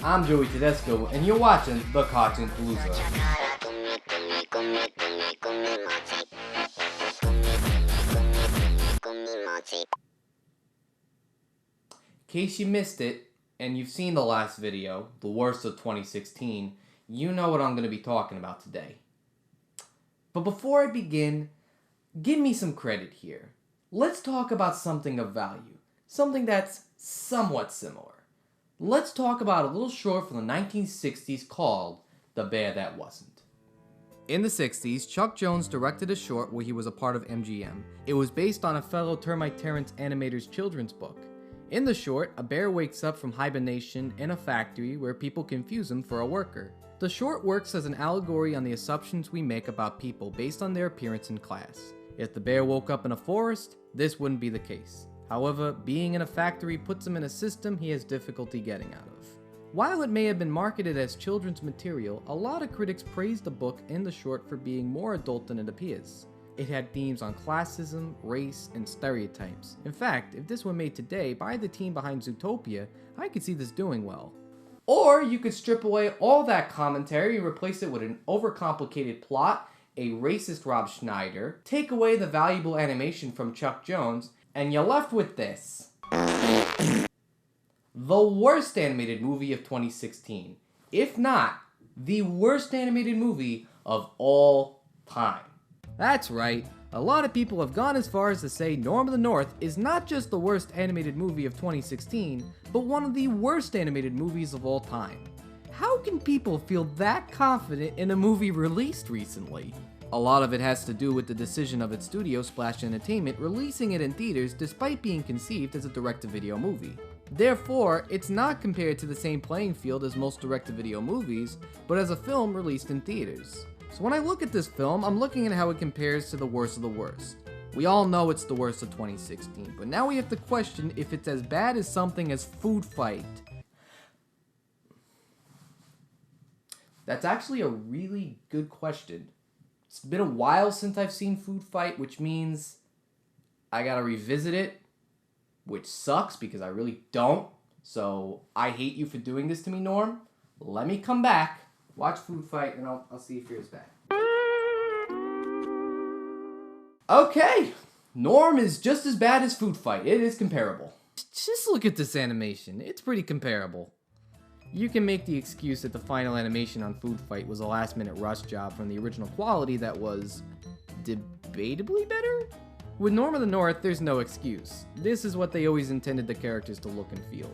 I'm Joey.T.Cartoon.P, and you're watching the Cartoon Palooza. In case you missed it, and you've seen the last video, the worst of 2016, you know what I'm going to be talking about today. But before I begin, give me some credit here. Let's talk about something of value, something that's somewhat similar. Let's talk about a little short from the 1960s called The Bear That Wasn't. In the 60s, Chuck Jones directed a short where he was a part of MGM. It was based on a fellow Termite Terrence animator's children's book. In the short, a bear wakes up from hibernation in a factory where people confuse him for a worker. The short works as an allegory on the assumptions we make about people based on their appearance in class. If the bear woke up in a forest, this wouldn't be the case. However, being in a factory puts him in a system he has difficulty getting out of. While it may have been marketed as children's material, a lot of critics praised the book and the short for being more adult than it appears. It had themes on classism, race, and stereotypes. In fact, if this were made today by the team behind Zootopia, I could see this doing well. Or you could strip away all that commentary and replace it with an overcomplicated plot, a racist Rob Schneider, take away the valuable animation from Chuck Jones, and you're left with this. The worst animated movie of 2016. If not, the worst animated movie of all time. That's right, a lot of people have gone as far as to say Norm of the North is not just the worst animated movie of 2016, but one of the worst animated movies of all time. How can people feel that confident in a movie released recently? A lot of it has to do with the decision of its studio, Splash Entertainment, releasing it in theaters despite being conceived as a direct-to-video movie. Therefore, it's not compared to the same playing field as most direct-to-video movies, but as a film released in theaters. So when I look at this film, I'm looking at how it compares to the worst of the worst. We all know it's the worst of 2016, but now we have to question if it's as bad as something as Food Fight. That's actually a really good question. It's been a while since I've seen Food Fight, which means I gotta revisit it, which sucks because I really don't. So I hate you for doing this to me, Norm. Let me come back, watch Food Fight, and I'll see if yours is bad. Okay, Norm is just as bad as Food Fight. It is comparable. Just look at this animation. It's pretty comparable. You can make the excuse that the final animation on Food Fight was a last-minute rush job from the original quality that was debatably better? With Norm of the North, there's no excuse. This is what they always intended the characters to look and feel.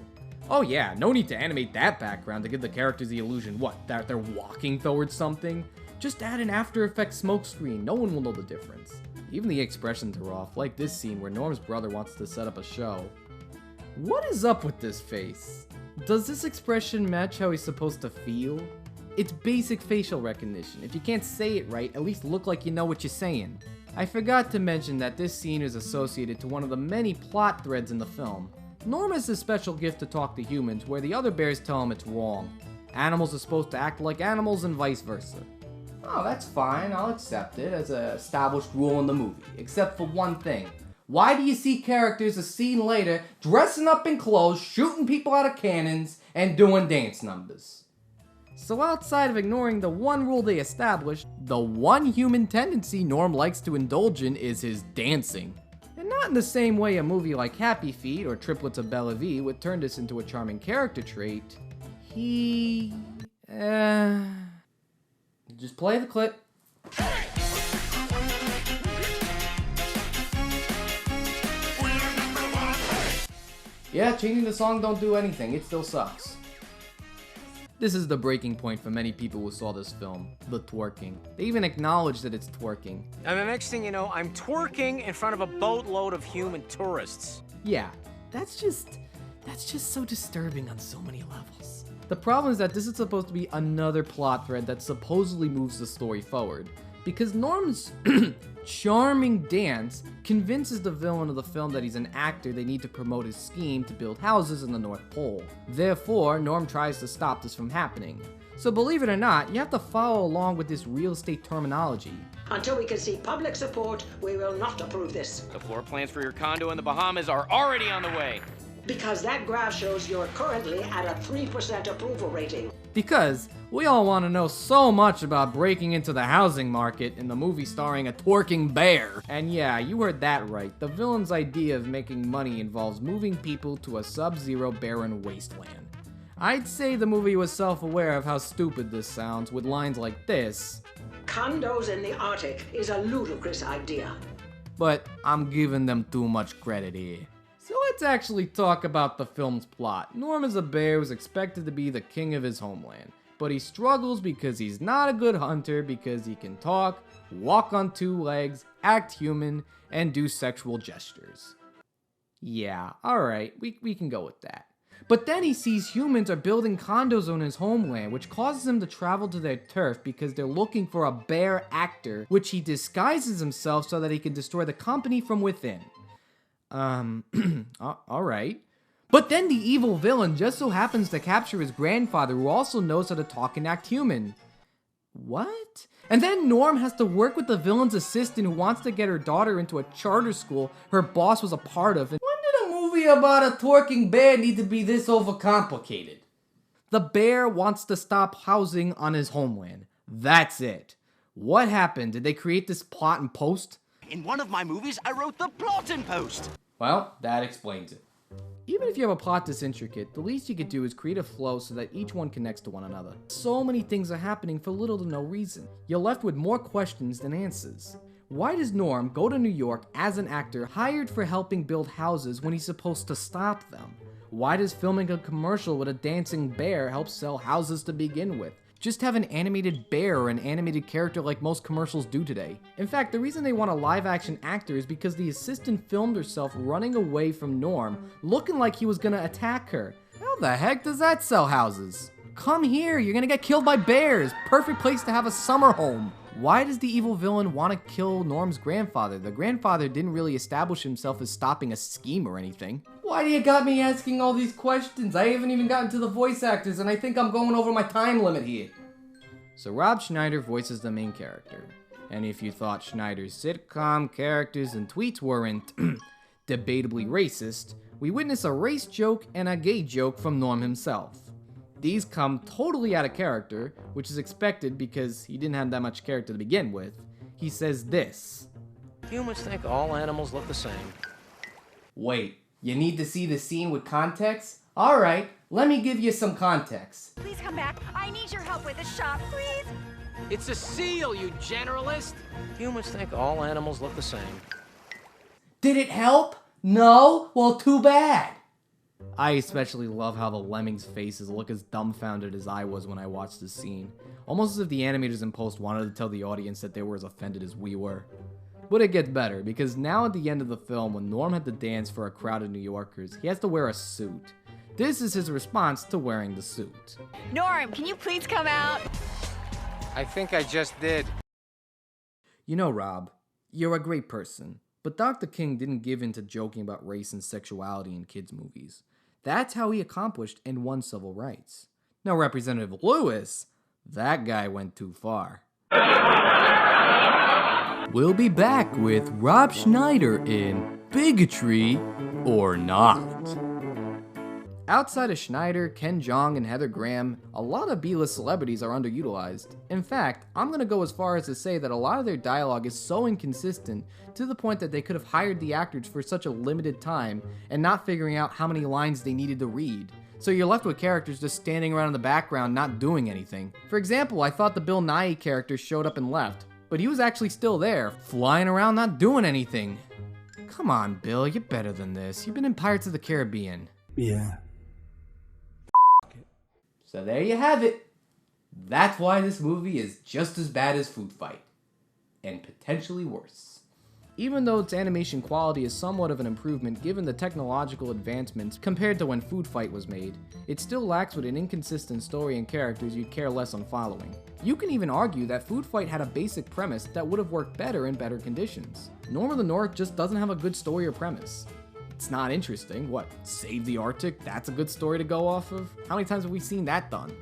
Oh yeah, no need to animate that background to give the characters the illusion, that they're walking towards something? Just add an After Effects smoke screen, no one will know the difference. Even the expressions are off, like this scene where Norm's brother wants to set up a show. What is up with this face? Does this expression match how he's supposed to feel? It's basic facial recognition. If you can't say it right, at least look like you know what you're saying. I forgot to mention that this scene is associated to one of the many plot threads in the film. Norm has a special gift to talk to humans, where the other bears tell him it's wrong. Animals are supposed to act like animals and vice versa. Oh, that's fine. I'll accept it as an established rule in the movie, except for one thing. Why do you see characters a scene later dressing up in clothes, shooting people out of cannons, and doing dance numbers? So outside of ignoring the one rule they established, the one human tendency Norm likes to indulge in is his dancing. And not in the same way a movie like Happy Feet or Triplets of Bellevue would turn this into a charming character trait. Just play the clip. Yeah, changing the song don't do anything, it still sucks. This is the breaking point for many people who saw this film, the twerking. They even acknowledge that it's twerking. And the next thing you know, I'm twerking in front of a boatload of human tourists. Yeah, that's just so disturbing on so many levels. The problem is that this is supposed to be another plot thread that supposedly moves the story forward, because Norm's charming dance convinces the villain of the film that he's an actor they need to promote his scheme to build houses in the North Pole. Therefore, Norm tries to stop this from happening. So believe it or not, you have to follow along with this real estate terminology. Until we can see public support, we will not approve this. The floor plans for your condo in the Bahamas are already on the way. Because that graph shows you're currently at a 3% approval rating. Because we all want to know so much about breaking into the housing market in the movie starring a twerking bear. And yeah, you heard that right. The villain's idea of making money involves moving people to a sub-zero barren wasteland. I'd say the movie was self-aware of how stupid this sounds with lines like this. Condos in the Arctic is a ludicrous idea. But I'm giving them too much credit here. So let's actually talk about the film's plot. Norm is a bear who's expected to be the king of his homeland, but he struggles because he's not a good hunter because he can talk, walk on two legs, act human, and do sexual gestures. Yeah, alright, we can go with that. But then he sees humans are building condos on his homeland, which causes him to travel to their turf because they're looking for a bear actor, which he disguises himself so that he can destroy the company from within. Alright. But then the evil villain just so happens to capture his grandfather, who also knows how to talk and act human. What? And then Norm has to work with the villain's assistant who wants to get her daughter into a charter school her boss was a part of. And when did a movie about a twerking bear need to be this overcomplicated? The bear wants to stop housing on his homeland. That's it. What happened? Did they create this plot in post? In one of my movies, I wrote the plot in post. Well, that explains it. Even if you have a plot this intricate, the least you could do is create a flow so that each one connects to one another. So many things are happening for little to no reason. You're left with more questions than answers. Why does Norm go to New York as an actor hired for helping build houses when he's supposed to stop them? Why does filming a commercial with a dancing bear help sell houses to begin with? Just have an animated bear or an animated character like most commercials do today. In fact, the reason they want a live-action actor is because the assistant filmed herself running away from Norm, looking like he was gonna attack her. How the heck does that sell houses? Come here, you're gonna get killed by bears. Perfect place to have a summer home. Why does the evil villain want to kill Norm's grandfather? The grandfather didn't really establish himself as stopping a scheme or anything. Why do you got me asking all these questions? I haven't even gotten to the voice actors and I think I'm going over my time limit here. So Rob Schneider voices the main character. And if you thought Schneider's sitcom characters and tweets weren't debatably racist, we witness a race joke and a gay joke from Norm himself. These come totally out of character, which is expected because he didn't have that much character to begin with. He says this. Humans think all animals look the same. Wait, you need to see the scene with context? Alright, let me give you some context. Please come back. I need your help with the shop, please. It's a seal, you generalist. Humans think all animals look the same. Did it help? No? Well, too bad. I especially love how the lemmings' faces look as dumbfounded as I was when I watched this scene. Almost as if the animators in post wanted to tell the audience that they were as offended as we were. But it gets better, because now at the end of the film, when Norm had to dance for a crowd of New Yorkers, he has to wear a suit. This is his response to wearing the suit. Norm, can you please come out? I think I just did. You know, Rob, you're a great person, but Dr. King didn't give in to joking about race and sexuality in kids' movies. That's how he accomplished and won civil rights. Now, Representative Lewis, that guy went too far. We'll be back with Rob Schneider in Bigotry or Not. Outside of Schneider, Ken Jeong, and Heather Graham, a lot of B-list celebrities are underutilized. In fact, I'm gonna go as far as to say that a lot of their dialogue is so inconsistent to the point that they could have hired the actors for such a limited time and not figuring out how many lines they needed to read. So you're left with characters just standing around in the background not doing anything. For example, I thought the Bill Nighy character showed up and left, but he was actually still there, flying around not doing anything. Come on, Bill, you're better than this. You've been in Pirates of the Caribbean. Yeah. So there you have it. That's why this movie is just as bad as Food Fight. And potentially worse. Even though its animation quality is somewhat of an improvement given the technological advancements compared to when Food Fight was made, it still lacks with an inconsistent story and characters you'd care less on following. You can even argue that Food Fight had a basic premise that would have worked better in better conditions. Norm of the North just doesn't have a good story or premise. It's not interesting. What, Save the Arctic? That's a good story to go off of? How many times have we seen that done?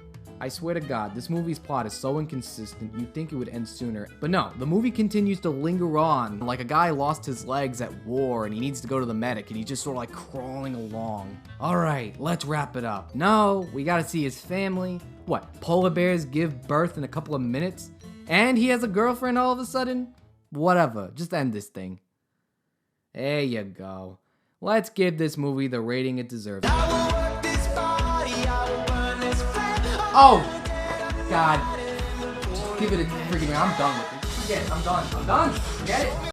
I swear to God, this movie's plot is so inconsistent, you'd think it would end sooner. But no, the movie continues to linger on, like a guy lost his legs at war and he needs to go to the medic and he's just sort of like crawling along. Alright, let's wrap it up. No, we gotta see his family. What, polar bears give birth in a couple of minutes? And he has a girlfriend all of a sudden? Whatever, just end this thing. There you go. Let's give this movie the rating it deserves. Oh! God. Just give it a freaking... I'm done with it. Forget it. I'm done. Forget it.